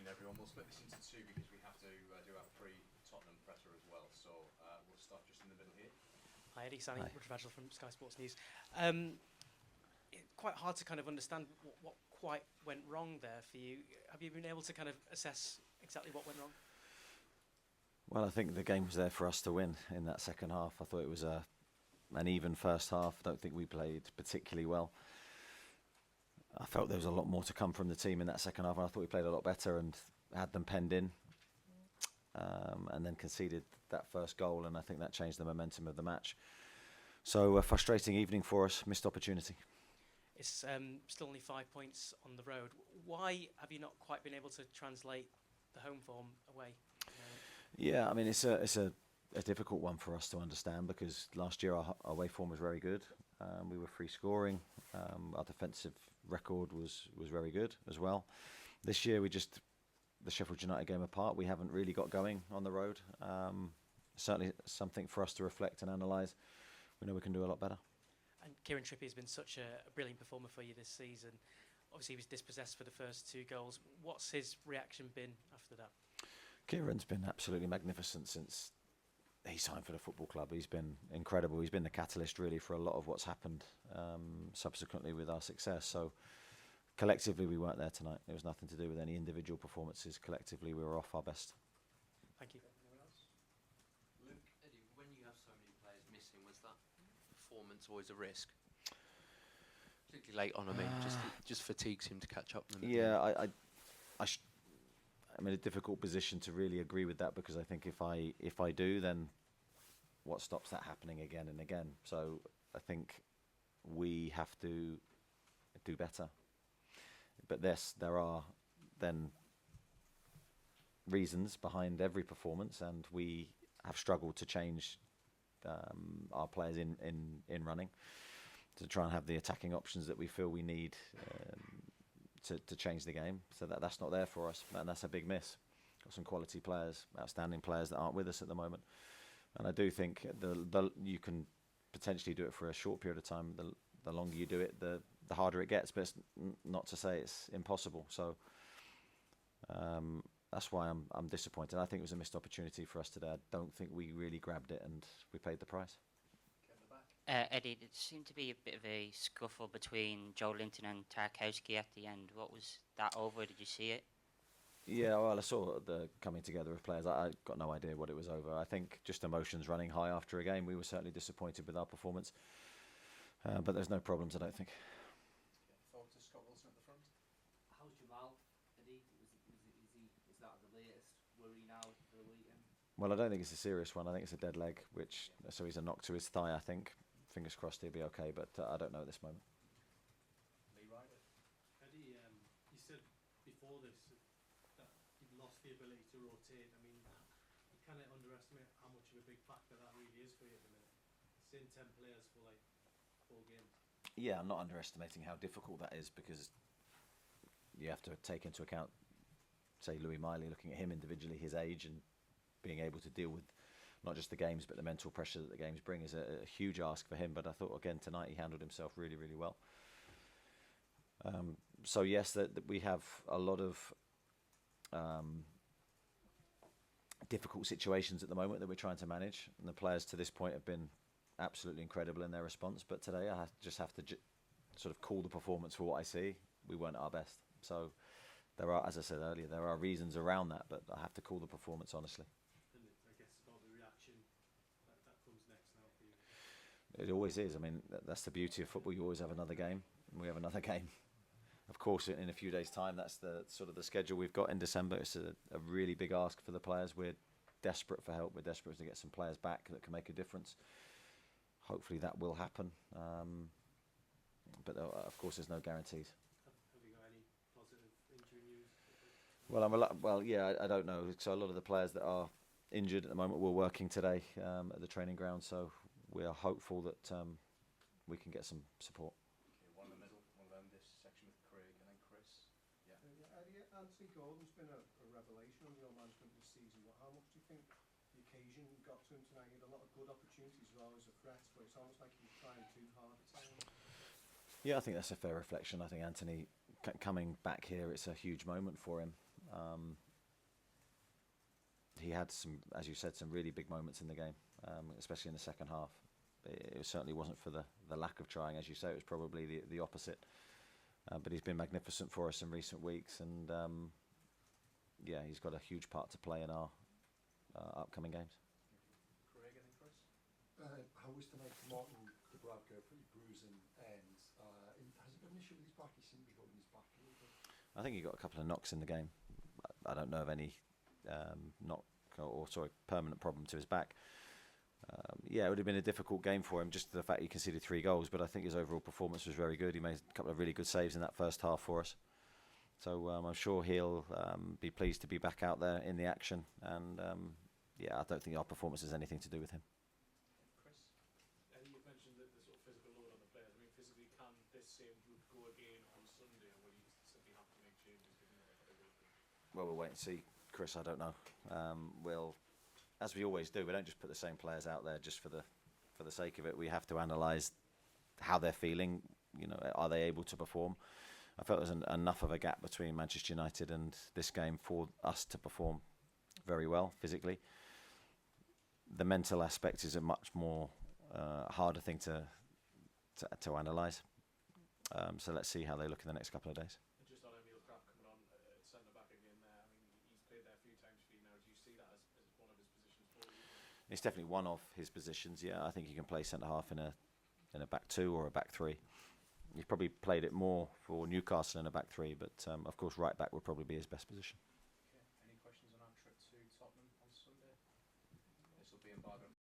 everyone. We'll split this into two because we have to do our pre-Tottenham presser as well. So we'll start just in the middle here. Hi Eddie, Sani Hi. Rajal from Sky Sports News. Quite hard to kind of understand what quite went wrong there for you. Have you been able to kind of assess exactly what went wrong? Well, I think the game was there for us to win in that second half. I thought it was an even first half. I don't think we played particularly well. I felt there was a lot more to come from the team in that second half, and I thought we played a lot better and had them penned in, and then conceded that first goal, and I think that changed the momentum of the match. So a frustrating evening for us, missed opportunity. It's still only 5 points on the road. Why have you not quite been able to translate the home form away? Yeah, I mean, it's a difficult one for us to understand because last year our away form was very good. We were free scoring. Our defensive record was very good as well. This year the Sheffield United game apart, we haven't really got going on the road. Certainly something for us to reflect and analyse. We know we can do a lot better. And Kieran Trippier has been such a brilliant performer for you this season. Obviously he was dispossessed for the first 2 goals. What's his reaction been after that? Kieran's been absolutely magnificent since he signed for the football club. He's been incredible. He's been the catalyst really for a lot of what's happened subsequently with our success. So collectively we weren't there tonight. It was nothing to do with any individual performances. Collectively we were off our best. Thank you. Anyone else? Luke, Eddie, when you have so many players missing, was that performance always a risk? Particularly late on, I mean, just fatigue seemed to catch up with them. Yeah, I'm in a difficult position to really agree with that because I think if I do, then what stops that happening again and again? So I think we have to do better. But there are then reasons behind every performance, and we have struggled to change our players in running to try and have the attacking options that we feel we need to change the game. So that's not there for us, and that's a big miss. Got some quality players, outstanding players that aren't with us at the moment. And I do think you can potentially do it for a short period of time. The longer you do it, the harder it gets. But it's not to say it's impossible. So that's why I'm disappointed. I think it was a missed opportunity for us today. I don't think we really grabbed it, and we paid the price. Eddie, there seemed to be a bit of a scuffle between Joelinton and Tarkwoski at the end. What was that over? Did you see it? Yeah, well, I saw the coming together of players. I got no idea what it was over. I think just emotions running high after a game. We were certainly disappointed with our performance, but there's no problems, I don't think. Forward to Scott Wilson at the front. How's Jamal, Eddie? Is that the latest worry now for the weekend? Well, I don't think it's a serious one. I think it's a dead leg, so he's a knock to his thigh, I think. Fingers crossed he'll be okay, but I don't know at this moment. Lee Ryder. Eddie, you said before this that you'd lost the ability to rotate. I mean, you kind of underestimate how much of a big factor that really is for you at the minute. Seeing 10 players for like 4 games. Yeah, I'm not underestimating how difficult that is because you have to take into account, say, Louis Miley, looking at him individually, his age, and being able to deal with not just the games but the mental pressure that the games bring is a huge ask for him. But I thought again tonight he handled himself really, really well. So yes, that we have a lot of difficult situations at the moment that we're trying to manage, and the players to this point have been absolutely incredible in their response. But today I just have to sort of call the performance for what I see. We weren't at our best. So there are, as I said earlier, there are reasons around that, but I have to call the performance honestly. And I guess about the reaction that comes next now for you. It always is. I mean, that's the beauty of football. You always have another game, and we have another game. Of course, in a few days' time, that's the sort of the schedule we've got in December. It's a really big ask for the players. We're desperate for help. We're desperate to get some players back that can make a difference. Hopefully that will happen. But of course, there's no guarantees. Have you got any positive injury news? Well, yeah, I don't know. So a lot of the players that are injured at the moment were working today at the training ground. So we are hopeful that we can get some support. Okay, one in the middle. We'll end this section with Craig and then Chris. Yeah. Anthony Gordon's been a revelation on your management this season. How much do you think the occasion got to him tonight? He had a lot of good opportunities as well as a threat, but it's almost like he was trying too hard at times. Yeah, I think that's a fair reflection. I think Anthony coming back here, it's a huge moment for him. He had some, as you said, some really big moments in the game, especially in the second half. It certainly wasn't for the lack of trying, as you say. It was probably the opposite. But he's been magnificent for us in recent weeks, and yeah, he's got a huge part to play in our upcoming games. Craig, anything for us? How was tonight for Martin Dubravka? Pretty bruising, and has it been an issue with his back? He seemed to be holding his back a little bit. I think he got a couple of knocks in the game. I don't know of any permanent problem to his back. Yeah, it would have been a difficult game for him, just the fact he conceded 3 goals, but I think his overall performance was very good. He made a couple of really good saves in that first half for us. So I'm sure he'll be pleased to be back out there in the action, and yeah, I don't think our performance has anything to do with him. Chris? Eddie, you've mentioned the sort of physical load on the players. I mean, physically, can this same group go again on Sunday, or will you simply have to make changes given what they're doing? Well, we'll wait and see, Chris. I don't know. We'll, as we always do, we don't just put the same players out there just for the sake of it. We have to analyse how they're feeling. You know, are they able to perform? I felt there was enough of a gap between Manchester United and this game for us to perform very well physically. The mental aspect is a much more harder thing to analyse. So let's see how they look in the next couple of days. And just on Emil Krath coming on at centre back again there, I mean, he's played there a few times for you now. Do you see that as one of his positions for you? It's definitely one of his positions. Yeah, I think he can play centre half in a back 2 or a back 3. He's probably played it more for Newcastle in a back 3, but of course right back would probably be his best position. Okay. Any questions on our trip to Tottenham on Sunday? This will be in Bargain.